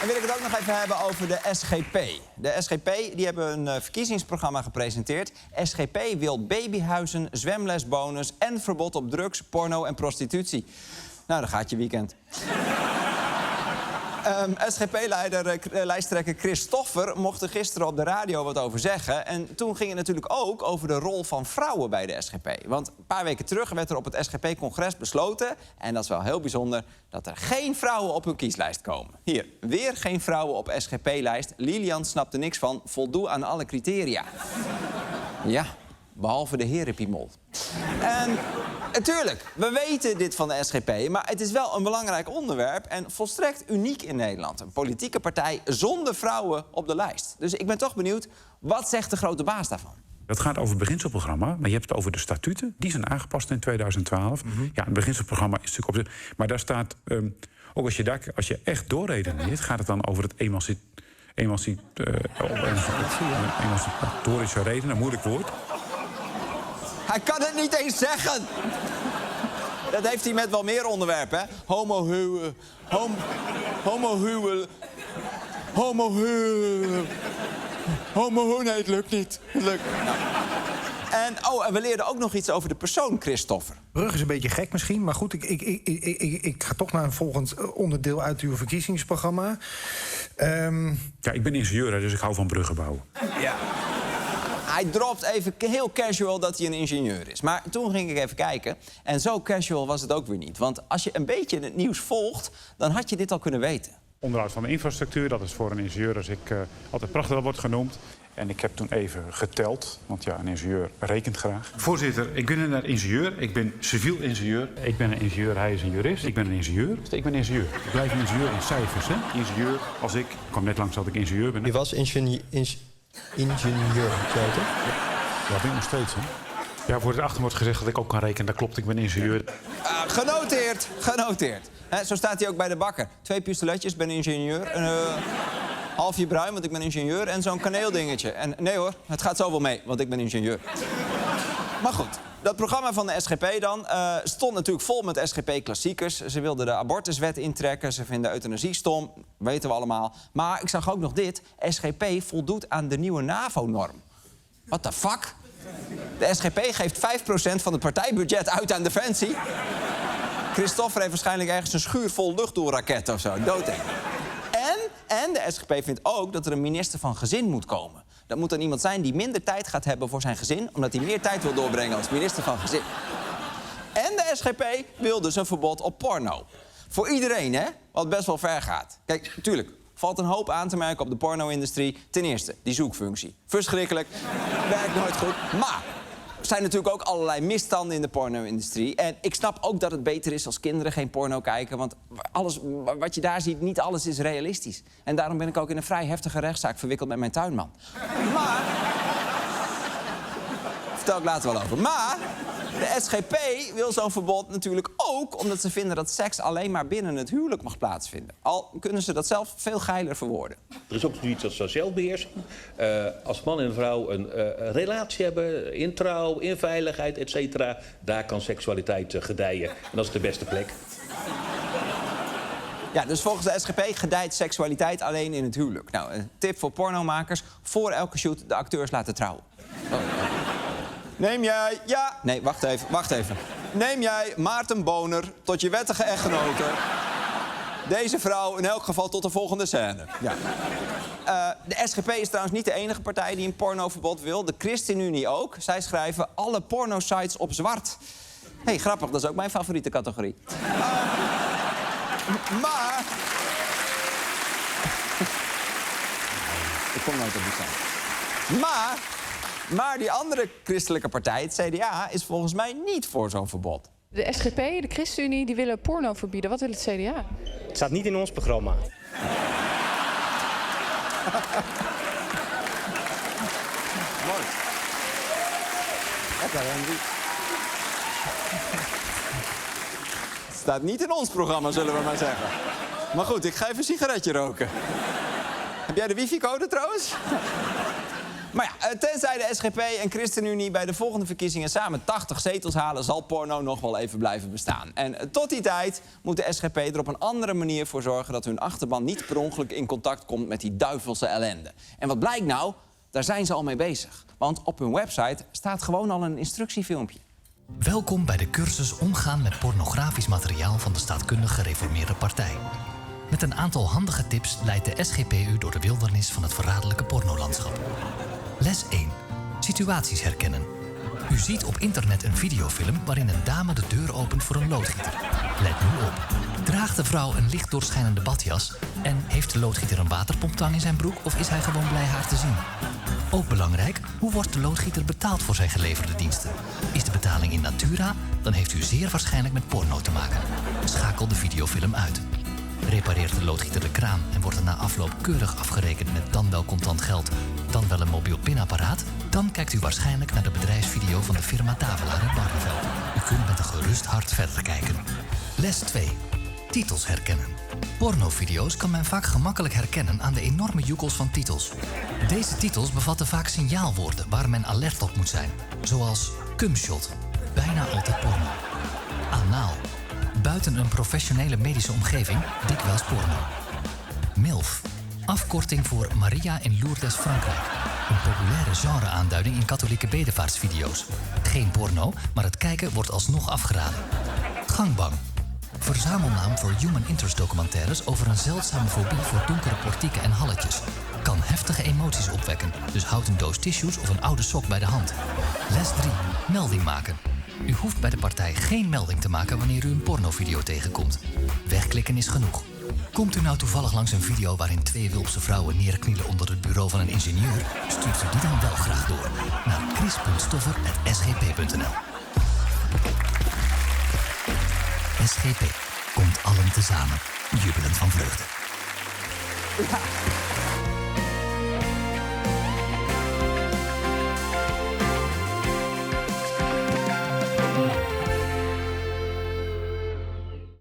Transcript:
Dan wil ik het ook nog even hebben over de SGP. De SGP die hebben een verkiezingsprogramma gepresenteerd. SGP wil babyhuizen, zwemlesbonus en verbod op drugs, porno en prostitutie. Nou, dan gaat je weekend. SGP-lijsttrekker Christoffer mocht er gisteren op de radio wat over zeggen. En toen ging het natuurlijk ook over de rol van vrouwen bij de SGP. Want een paar weken terug werd er op het SGP-congres besloten... en dat is wel heel bijzonder, dat er geen vrouwen op hun kieslijst komen. Hier, weer geen vrouwen op SGP-lijst. Lilian snapt er niks van, voldoe aan alle criteria. Ja, behalve de herenpiemol. En natuurlijk, we weten dit van de SGP... maar het is wel een belangrijk onderwerp en volstrekt uniek in Nederland. Een politieke partij zonder vrouwen op de lijst. Dus ik ben toch benieuwd, wat zegt de grote baas daarvan? Dat gaat over het beginselprogramma, maar je hebt het over de statuten. Die zijn aangepast in 2012. Ja, het beginselprogramma is natuurlijk op zich... Maar daar staat, ook als je echt doorredeneert... gaat het dan over het emancipatorische redenen, een moeilijk woord. Hij kan het niet eens zeggen! Dat heeft hij met wel meer onderwerpen, hè? Homohuwelijk. Nee, het lukt niet. Het lukt. Nou. En we leerden ook nog iets over de persoon Christoffer. Brug is een beetje gek misschien, maar goed, ik ga toch naar een volgend onderdeel uit uw verkiezingsprogramma. Ja, ik ben ingenieur, dus ik hou van bruggen bouwen. Ja. Hij dropt even heel casual dat hij een ingenieur is. Maar toen ging ik even kijken. En zo casual was het ook weer niet. Want als je een beetje het nieuws volgt, dan had je dit al kunnen weten. Onderhoud van de infrastructuur, dat is voor een ingenieur als ik altijd prachtig wordt genoemd. En ik heb toen even geteld, want ja, een ingenieur rekent graag. Voorzitter, ik ben een ingenieur, ik ben civiel ingenieur. Ik ben een ingenieur, hij is een jurist. Ik ben een ingenieur, dus ik ben ingenieur. Ik blijf een ingenieur in cijfers, hè. Ingenieur, als ik kwam net langs dat ik ingenieur ben. Je was ingenieur, zei je toch? Ja, ben ik nog steeds, hè. Ja, voor het achter wordt gezegd dat ik ook kan rekenen. Dat klopt, ik ben ingenieur. Genoteerd, genoteerd. Zo staat hij ook bij de bakker. 2 pistoletjes, ben ingenieur. Halfje bruin, want ik ben ingenieur. En zo'n kaneeldingetje. En nee hoor, het gaat zo wel mee, want ik ben ingenieur. Maar goed, dat programma van de SGP dan stond natuurlijk vol met SGP-klassiekers. Ze wilden de abortuswet intrekken, ze vinden euthanasie stom. Weten we allemaal. Maar ik zag ook nog dit. SGP voldoet aan de nieuwe NAVO-norm. What the fuck? De SGP geeft 5% van het partijbudget uit aan defensie. Christoffer heeft waarschijnlijk ergens een schuur vol luchtdoelraketten of zo. Doodeng. En de SGP vindt ook dat er een minister van Gezin moet komen. Dat moet dan iemand zijn die minder tijd gaat hebben voor zijn gezin... omdat hij meer tijd wil doorbrengen als minister van Gezin. En de SGP wil dus een verbod op porno. Voor iedereen, hè? Wat best wel ver gaat. Kijk, natuurlijk, valt een hoop aan te merken op de porno-industrie. Ten eerste, die zoekfunctie. Verschrikkelijk, werkt nooit goed. Maar er zijn natuurlijk ook allerlei misstanden in de porno-industrie. En ik snap ook dat het beter is als kinderen geen porno kijken... want alles wat je daar ziet, niet alles is realistisch. En daarom ben ik ook in een vrij heftige rechtszaak verwikkeld met mijn tuinman. Maar... vertel ik later wel over. Maar de SGP wil zo'n verbod natuurlijk ook... omdat ze vinden dat seks alleen maar binnen het huwelijk mag plaatsvinden. Al kunnen ze dat zelf veel geiler verwoorden. Er is ook zoiets als zelfbeheersing. Als man en vrouw een relatie hebben, in trouw, in veiligheid, et cetera... daar kan seksualiteit gedijen. En dat is de beste plek. Ja, dus volgens de SGP gedijt seksualiteit alleen in het huwelijk. Nou, een tip voor pornomakers: voor elke shoot de acteurs laten trouwen. Neem jij... Ja... Nee, wacht even. Neem jij Maarten Boner tot je wettige echtgenote. Deze vrouw in elk geval tot de volgende scène. Ja. De SGP is trouwens niet de enige partij die een pornoverbod wil. De ChristenUnie ook. Zij schrijven alle pornosites op zwart. Hé, grappig, dat is ook mijn favoriete categorie. Maar... ik kom nooit op die site. Maar die andere christelijke partij, het CDA, is volgens mij niet voor zo'n verbod. De SGP, de ChristenUnie, die willen porno verbieden. Wat wil het CDA? Het staat niet in ons programma. Mooi. Lekker, Henry. Het staat niet in ons programma, zullen we maar zeggen. Maar goed, ik ga even een sigaretje roken. Heb jij de wifi-code trouwens? Maar ja, tenzij de SGP en ChristenUnie bij de volgende verkiezingen samen 80 zetels halen, zal porno nog wel even blijven bestaan. En tot die tijd moet de SGP er op een andere manier voor zorgen dat hun achterban niet per ongeluk in contact komt met die duivelse ellende. En wat blijkt nou? Daar zijn ze al mee bezig. Want op hun website staat gewoon al een instructiefilmpje. Welkom bij de cursus Omgaan met pornografisch materiaal van de Staatkundig Gereformeerde Partij. Met een aantal handige tips leidt de SGP u door de wildernis van het verraderlijke pornolandschap. Les 1. Situaties herkennen. U ziet op internet een videofilm waarin een dame de deur opent voor een loodgieter. Let nu op. Draagt de vrouw een licht doorschijnende badjas? En heeft de loodgieter een waterpomptang in zijn broek of is hij gewoon blij haar te zien? Ook belangrijk, hoe wordt de loodgieter betaald voor zijn geleverde diensten? Is de betaling in natura? Dan heeft u zeer waarschijnlijk met porno te maken. Schakel de videofilm uit. Repareert de loodgieter de kraan en wordt er na afloop keurig afgerekend met dan wel contant geld, dan wel een mobiel pinapparaat? Dan kijkt u waarschijnlijk naar de bedrijfsvideo van de firma Tavelaar in Barneveld. U kunt met een gerust hart verder kijken. Les 2. Titels herkennen. Pornovideo's kan men vaak gemakkelijk herkennen aan de enorme joekels van titels. Deze titels bevatten vaak signaalwoorden waar men alert op moet zijn. Zoals cumshot, bijna altijd porno. Anaal, buiten een professionele medische omgeving, dikwijls porno. MILF, afkorting voor Maria in Lourdes, Frankrijk. Een populaire genre-aanduiding in katholieke bedevaartsvideo's. Geen porno, maar het kijken wordt alsnog afgeraden. Gangbang, verzamelnaam voor human interest documentaires over een zeldzame fobie voor donkere portieken en halletjes. Kan heftige emoties opwekken, dus houd een doos tissues of een oude sok bij de hand. Les 3. Melding maken. U hoeft bij de partij geen melding te maken wanneer u een pornovideo tegenkomt. Wegklikken is genoeg. Komt u nou toevallig langs een video waarin 2 wulpse vrouwen neerknielen onder het bureau van een ingenieur? Stuurt u die dan wel graag door naar chris.stoffer@sgp.nl. SGP komt allen tezamen, jubelend van vreugde. Ja.